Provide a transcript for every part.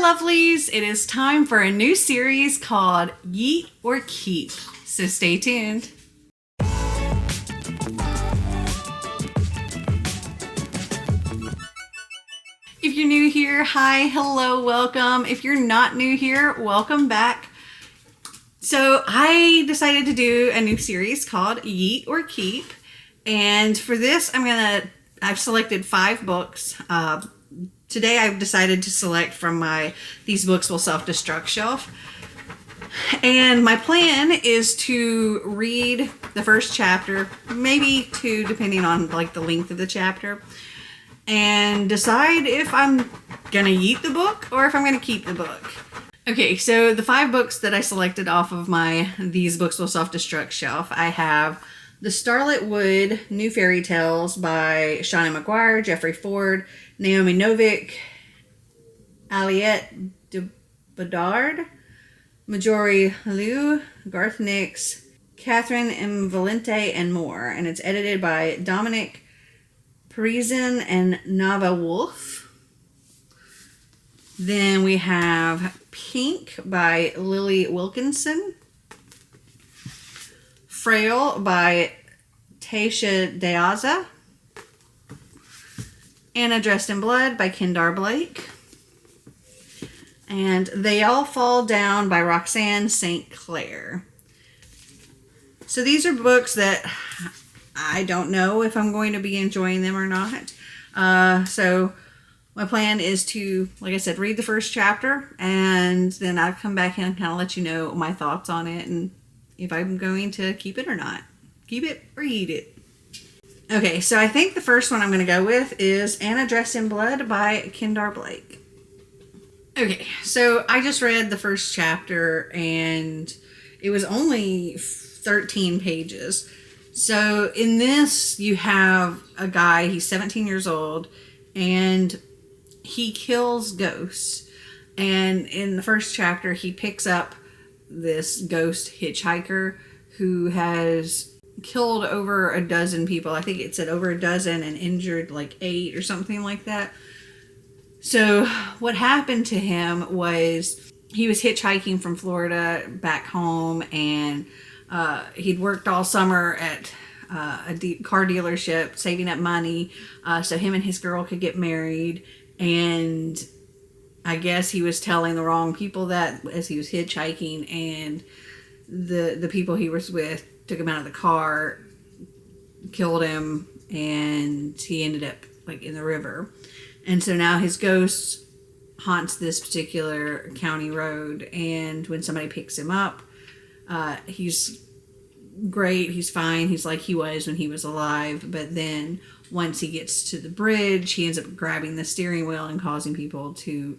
lovelies, it is time for a new series called Yeet or Keep, so stay tuned. If you're new here, hi, hello, welcome. If you're not new here, welcome back. So I decided to do a new series called Yeet or Keep, and for this I've selected 5 books. Today I've decided to select from my These Books Will Self-Destruct shelf. And my plan is to read the first chapter, maybe 2 depending on like the length of the chapter, and decide if I'm gonna yeet the book or if I'm gonna keep the book. Okay, so the 5 books that I selected off of my These Books Will Self-Destruct shelf, I have The Starlet Wood New Fairy Tales by Shawnee McGuire, Jeffrey Ford, Naomi Novik, Aliette de Bedard, Majori Liu, Garth Nix, Catherine M. Valente, and more. And it's edited by Dominic Parisian and Nava Wolf. Then we have Pink by Lily Wilkinson, Frail by Taisha Deaza, Anna Dressed in Blood by Kendar Blake, and They All Fall Down by Roxanne St. Clair. So these are books that I don't know if I'm going to be enjoying them or not. So my plan is to, like I said, read the first chapter, and then I'll come back and kind of let you know my thoughts on it and if I'm going to keep it or not. Keep it or eat it. Okay, so I think the first one I'm going to go with is Anna Dressed in Blood by Kendar Blake. Okay, so I just read the first chapter and it was only 13 pages. So in this, you have a guy, he's 17 years old, and he kills ghosts. And in the first chapter, he picks up this ghost hitchhiker who has killed over a dozen people. I think it said over a dozen and injured like 8 or something like that. So what happened to him was he was hitchhiking from Florida back home, and he'd worked all summer at a car dealership saving up money so him and his girl could get married. And I guess he was telling the wrong people that as he was hitchhiking, and the people he was with took him out of the car, killed him, and he ended up like in the river. And so now his ghost haunts this particular county road, and when somebody picks him up, he's great, he's fine, he's like he was when he was alive. But then once he gets to the bridge, he ends up grabbing the steering wheel and causing people to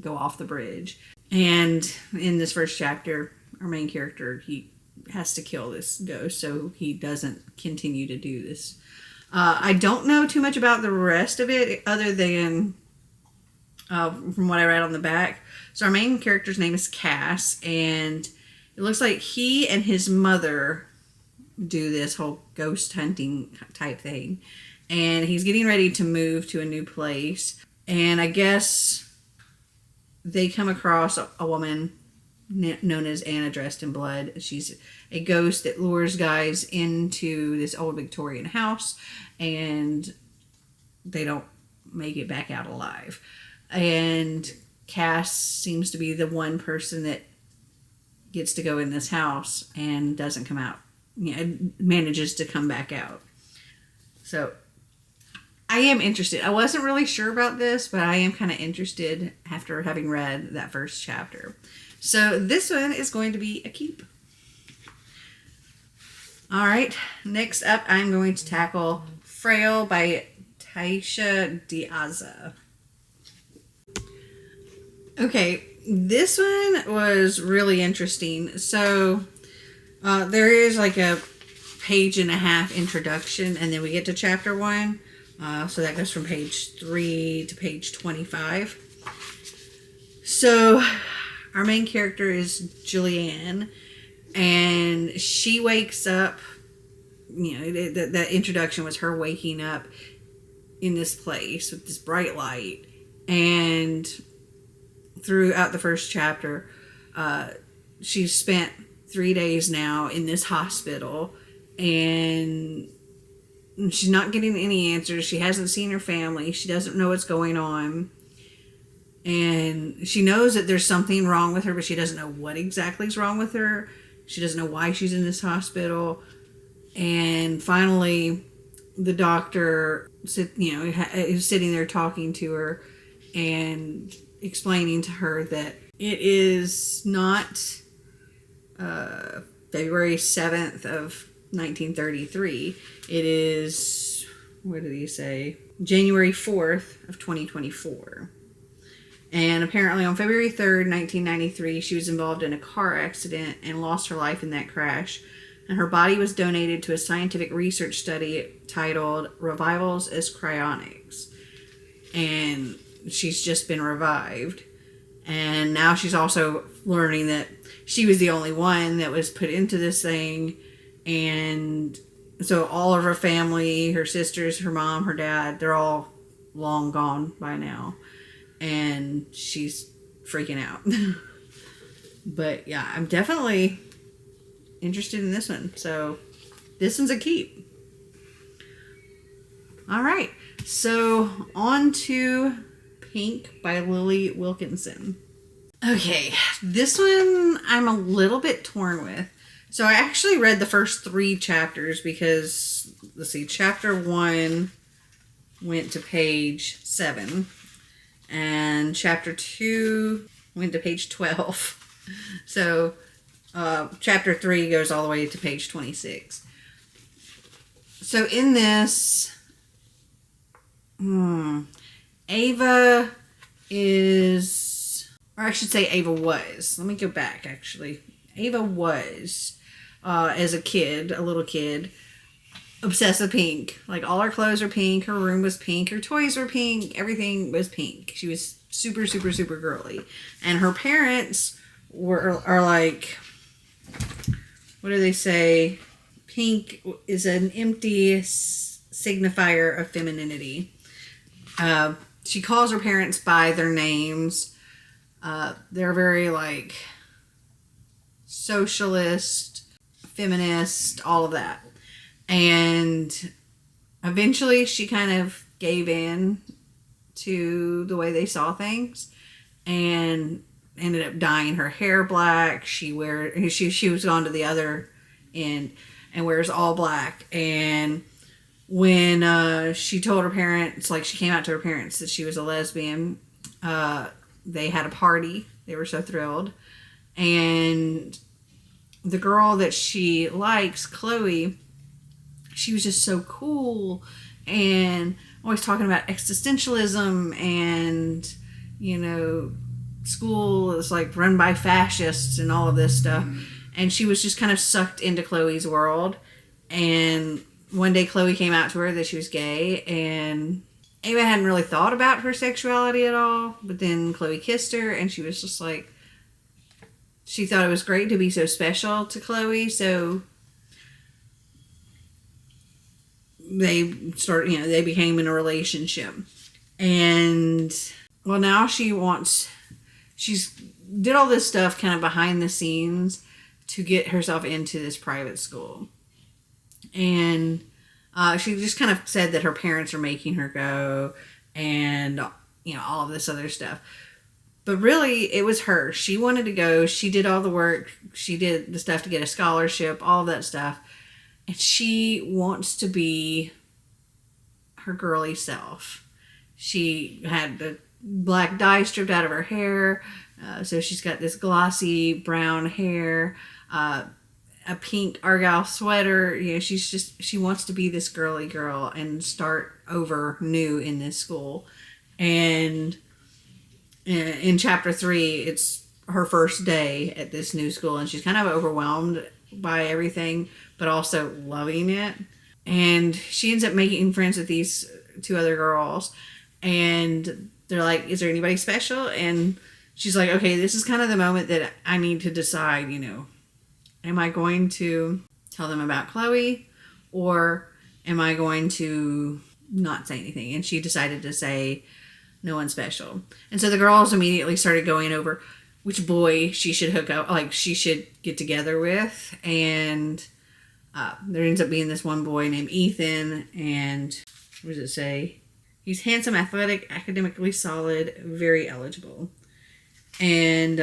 go off the bridge. And in this first chapter, our main character, he has to kill this ghost so he doesn't continue to do this. I don't know too much about the rest of it other than from what I read on the back. So our main character's name is Cass, and it looks like he and his mother do this whole ghost hunting type thing. And he's getting ready to move to a new place. And I guess they come across a woman known as Anna Dressed in Blood. She's a ghost that lures guys into this old Victorian house, and they don't make it back out alive. And Cass seems to be the one person that gets to go in this house and doesn't come out. Manages to come back out. So I am interested. I wasn't really sure about this, but I am kind of interested after having read that first chapter. So this one is going to be a keep. All right, next up I'm going to tackle Frail by Taisha Deaza. Okay, this one was really interesting. So there is like a 1.5-page introduction, and then we get to chapter 1. So that goes from page 3 to page 25. So our main character is Julianne, and she wakes up, the introduction was her waking up in this place with this bright light, and throughout the first chapter, she's spent 3 days now in this hospital, and she's not getting any answers. She hasn't seen her family. She doesn't know what's going on. And she knows that there's something wrong with her, but she doesn't know what exactly is wrong with her. She doesn't know why she's in this hospital. And finally, the doctor is sitting there talking to her and explaining to her that it is not February 7th of 1933. It is, what did he say? January 4th of 2024. And apparently on February 3rd, 1993, she was involved in a car accident and lost her life in that crash. And her body was donated to a scientific research study titled Revivals as Cryonics. And she's just been revived. And now she's also learning that she was the only one that was put into this thing. And so all of her family, her sisters, her mom, her dad, they're all long gone by now. And she's freaking out. But yeah, I'm definitely interested in this one. So this one's a keep. All right. So on to Pink by Lily Wilkinson. Okay. This one I'm a little bit torn with. So I actually read the first 3 chapters because, let's see, chapter 1 went to page 7. And chapter 2 went to page 12. So chapter 3 goes all the way to page 26. So in this, Ava is, or I should say Ava was. Let me go back, actually. Ava was, as a kid, a little kid, obsessed with pink. Like, all her clothes were pink, her room was pink, her toys were pink, everything was pink. She was super, super, super girly. And her parents are like, what do they say? Pink is an empty signifier of femininity. She calls her parents by their names. They're very, like, socialist, feminist, all of that. And eventually she kind of gave in to the way they saw things and ended up dyeing her hair black. She was gone to the other end and wears all black. And when she told her parents, like, she came out to her parents that she was a lesbian, they had a party. They were so thrilled. And the girl that she likes, Chloe, she was just so cool and always talking about existentialism and, you know, school is like run by fascists and all of this stuff. And she was just kind of sucked into Chloe's world. And one day Chloe came out to her that she was gay, and Ava hadn't really thought about her sexuality at all. But then Chloe kissed her, and she was just like, she thought it was great to be so special to Chloe. So they they became in a relationship. And well, now she's did all this stuff kind of behind the scenes to get herself into this private school. And she just kind of said that her parents are making her go and, you know, all of this other stuff. But really, it was her. She wanted to go. She did all the work. She did the stuff to get a scholarship, all of that stuff. And she wants to be her girly self. She had the black dye stripped out of her hair. So she's got this glossy brown hair, a pink Argyle sweater. You know, she wants to be this girly girl and start over new in this school. And in chapter 3, it's her first day at this new school, and she's kind of overwhelmed by everything, but also loving it. And she ends up making friends with these 2 other girls, and they're like, is there anybody special? And she's like, okay, this is kind of the moment that I need to decide, you know, am I going to tell them about Chloe, or am I going to not say anything? And she decided to say, no one special. And so the girls immediately started going over which boy she should hook up, like she should get together with. And there ends up being this one boy named Ethan. And what does it say? He's handsome, athletic, academically solid, very eligible. And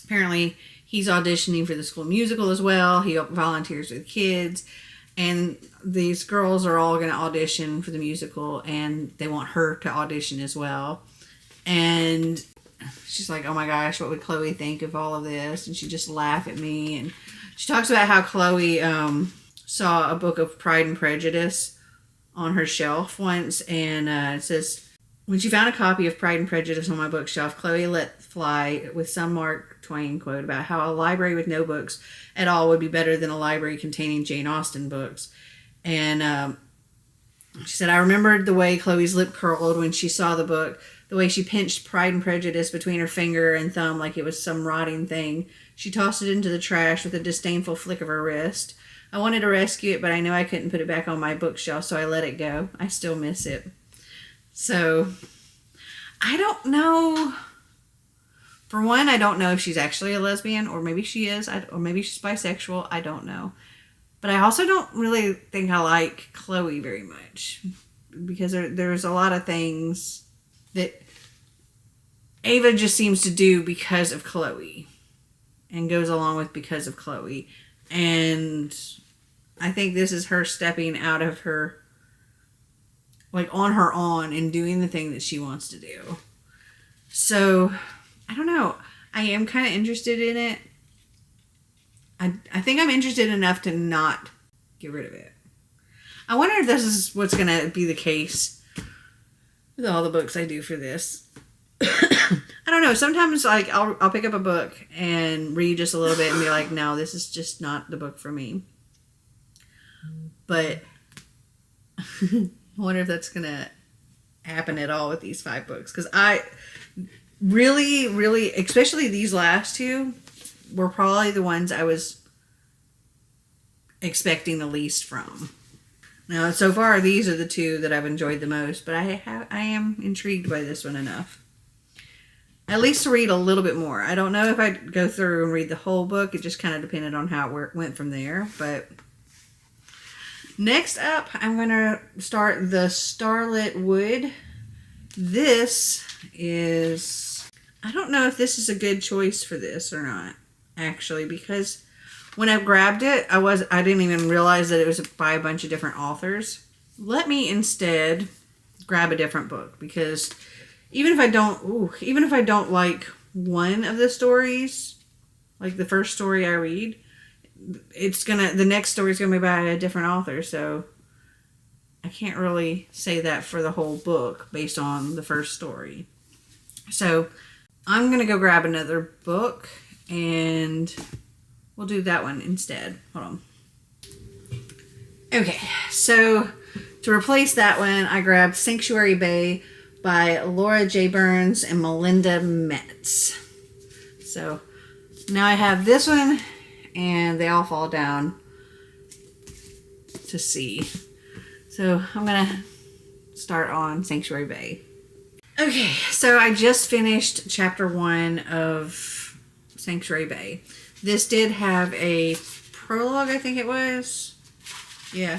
apparently he's auditioning for the school musical as well. He volunteers with kids. And these girls are all going to audition for the musical, and they want her to audition as well. And she's like, oh my gosh, what would Chloe think of all of this? And she just laughed at me. And she talks about how Chloe saw a book of Pride and Prejudice on her shelf once. And it says, when she found a copy of Pride and Prejudice on my bookshelf, Chloe let fly with some Mark Twain quote about how a library with no books at all would be better than a library containing Jane Austen books. And she said, I remembered the way Chloe's lip curled when she saw the book, the way she pinched Pride and Prejudice between her finger and thumb like it was some rotting thing. She tossed it into the trash with a disdainful flick of her wrist. I wanted to rescue it, but I knew I couldn't put it back on my bookshelf, so I let it go. I still miss it. So, I don't know. For one, I don't know if she's actually a lesbian, or maybe she is, or maybe she's bisexual. I don't know. But I also don't really think I like Chloe very much, because there's a lot of things that Ava just seems to do because of Chloe, and goes along with because of Chloe. And I think this is her stepping out of her, like on her own, and doing the thing that she wants to do. So, I don't know. I am kind of interested in it. I think I'm interested enough to not get rid of it. I wonder if this is what's going to be the case with all the books I do for this. I don't know. Sometimes like I'll pick up a book and read just a little bit and be like, no, this is just not the book for me. But I wonder if that's going to happen at all with these 5 books. Because I really, really, especially these last 2, were probably the ones I was expecting the least from. Now, so far, these are the 2 that I've enjoyed the most, but I am intrigued by this one enough. At least to read a little bit more. I don't know if I'd go through and read the whole book. It just kind of depended on how it went from there. But next up, I'm going to start the Starlet Wood. This is... I don't know if this is a good choice for this or not, actually, because when I grabbed it, I didn't even realize that it was by a bunch of different authors. Let me instead grab a different book, because even if I don't like one of the stories, like the first story I read, the next story is gonna be by a different author, so I can't really say that for the whole book based on the first story. So I'm going to go grab another book, and we'll do that one instead. Hold on. Okay, so to replace that one, I grabbed Sanctuary Bay by Laura J. Burns and Melinda Metz. So now I have this one, and they all fall down to C. So I'm going to start on Sanctuary Bay. Okay, so I just finished chapter 1 of Sanctuary Bay. This did have a prologue, I think it was. Yeah,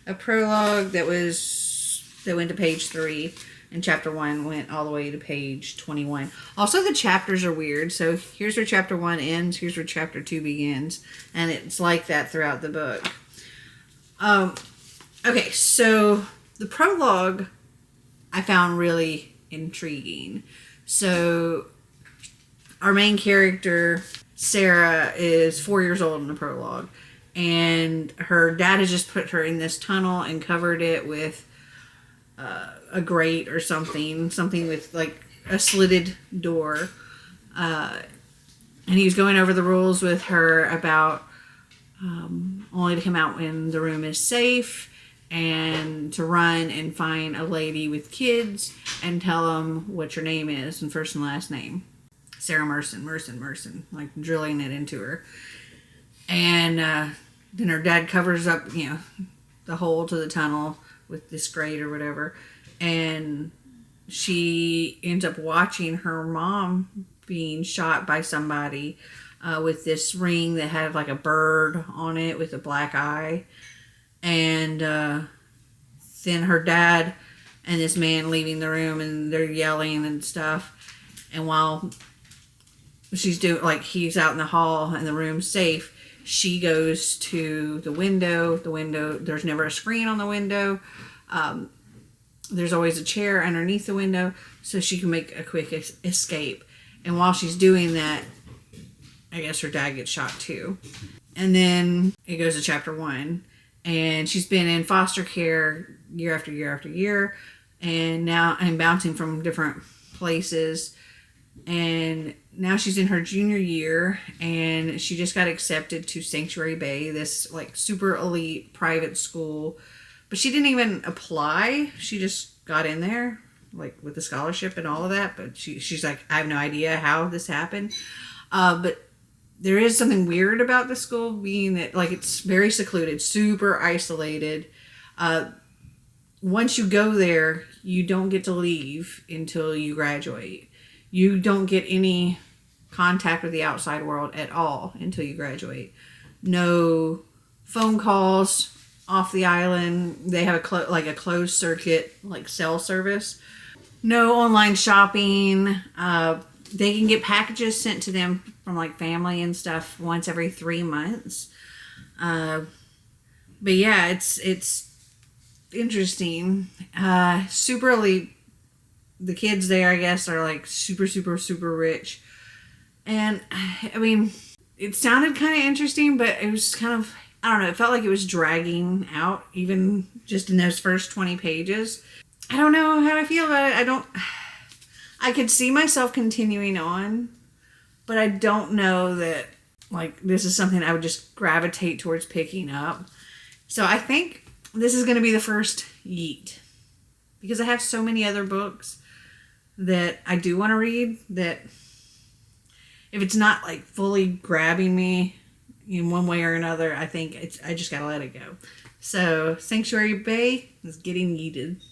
a prologue that went to page 3, and chapter 1 went all the way to page 21. Also, the chapters are weird. So here's where chapter 1 ends, here's where chapter 2 begins, and it's like that throughout the book. Okay, so the prologue I found really intriguing. So our main character, Sarah, is 4 years old in the prologue, and her dad has just put her in this tunnel and covered it with a grate or something with like a slitted door, and he was going over the rules with her about only to come out when the room is safe, and to run and find a lady with kids and tell them what your name is and first and last name. Sarah Merson, like drilling it into her. And then her dad covers up, the hole to the tunnel with this grate or whatever. And she ends up watching her mom being shot by somebody with this ring that had like a bird on it with a black eye. And then her dad and this man leaving the room, and they're yelling and stuff. And while she's doing, like, he's out in the hall and the room's safe, she goes to the window. There's never a screen on the window. There's always a chair underneath the window so she can make a quick escape. And while she's doing that, I guess her dad gets shot too. And then it goes to chapter 1. And she's been in foster care year after year after year. And now I'm bouncing from different places. And now she's in her junior year. And she just got accepted to Sanctuary Bay, this like super elite private school. But she didn't even apply. She just got in there, like with the scholarship and all of that. But she's like, I have no idea how this happened. But there is something weird about the school, being that like it's very secluded, super isolated. Once you go there, you don't get to leave until you graduate. You don't get any contact with the outside world at all until you graduate. No phone calls off the island. They have a closed circuit like cell service. No online shopping. They can get packages sent to them from like family and stuff once every 3 months. But yeah, it's interesting. Super elite. The kids there, I guess, are like super, super, super rich. And I mean, it sounded kind of interesting, but it was kind of, I don't know, it felt like it was dragging out even just in those first 20 pages. I don't know how I feel about it. I could see myself continuing on, but I don't know that like this is something I would just gravitate towards picking up. So I think this is going to be the first Yeet, because I have so many other books that I do want to read that if it's not like fully grabbing me in one way or another, I think I just got to let it go. So Sanctuary Bay is getting yeeted.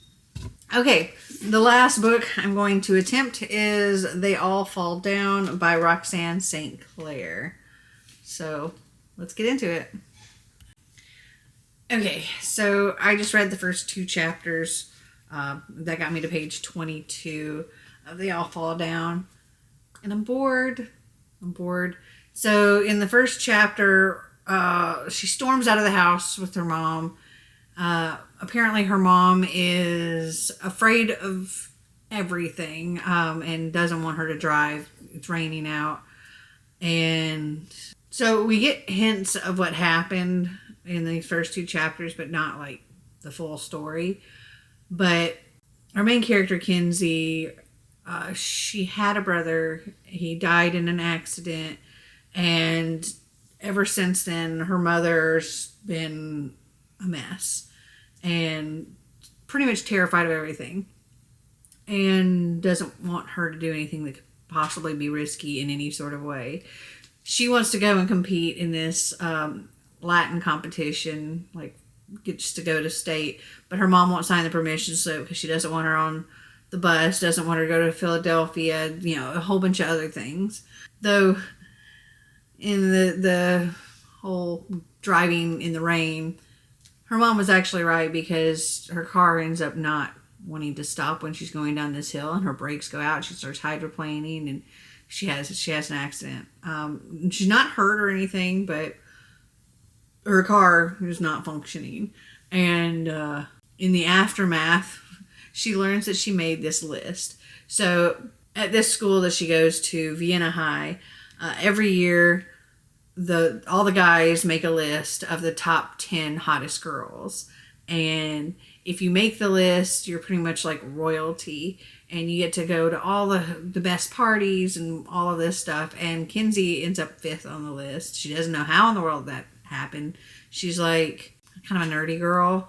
Okay, the last book I'm going to attempt is They All Fall Down by Roxanne St. Clair. So let's get into it. Okay, so I just read the first 2 chapters. That got me to page 22 of They All Fall Down. And I'm bored. So in the first chapter, she storms out of the house with her mom. Apparently her mom is afraid of everything and doesn't want her to drive. It's raining out. And so we get hints of what happened in the first 2 chapters, but not like the full story. But our main character, Kinsey, she had a brother. He died in an accident. And ever since then, her mother's been a mess and pretty much terrified of everything and doesn't want her to do anything that could possibly be risky in any sort of way. She wants to go and compete in this Latin competition, like gets to go to state, but her mom won't sign the permission slip because she doesn't want her on the bus, doesn't want her to go to Philadelphia, you know, a whole bunch of other things. Though in the whole driving in the rain, her mom was actually right, because her car ends up not wanting to stop when she's going down this hill, and her brakes go out. She starts hydroplaning, and she has an accident. She's not hurt or anything, but her car is not functioning. And in the aftermath, she learns that she made this list. So at this school that she goes to, Vienna High, every year all the guys make a list of the top 10 hottest girls. And if you make the list, you're pretty much like royalty, and you get to go to all the best parties and all of this stuff. And Kinsey ends up 5th on the list. She doesn't know how in the world that happened. She's like kind of a nerdy girl.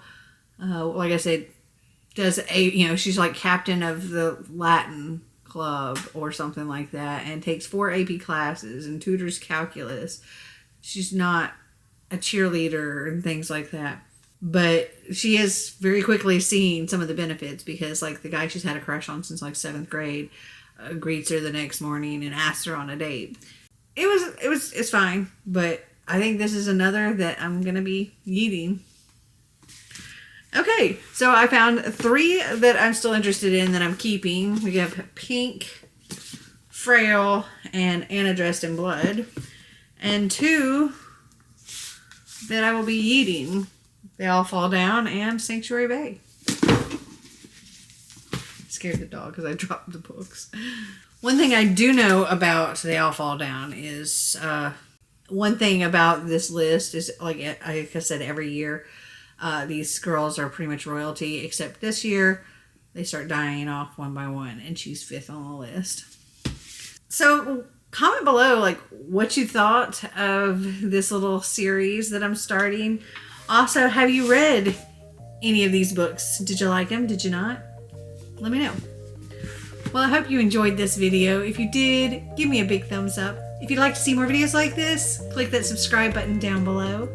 Like I said, she's like captain of the Latin club or something like that, and takes 4 AP classes and tutors calculus. She's not a cheerleader and things like that. But she is very quickly seeing some of the benefits because, like, the guy she's had a crush on since, like, 7th grade greets her the next morning and asks her on a date. It's fine, but I think this is another that I'm going to be yeeting. Okay, so I found 3 that I'm still interested in that I'm keeping. We have Pink, Frail, and Anna Dressed in Blood. And 2 that I will be yeeting. They All Fall Down and Sanctuary Bay. Scared the dog because I dropped the books. One thing I do know about They All Fall Down is, one thing about this list is, like I said, every year, these girls are pretty much royalty, except this year, they start dying off one by one, and she's 5th on the list. So, comment below, like, what you thought of this little series that I'm starting. Also, have you read any of these books? Did you like them? Did you not? Let me know. Well, I hope you enjoyed this video. If you did, give me a big thumbs up. If you'd like to see more videos like this, click that subscribe button down below.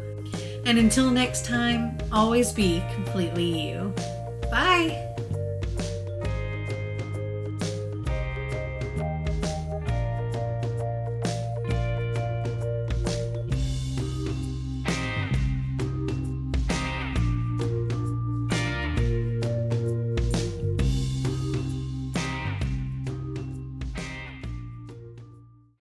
And until next time, always be completely you. Bye!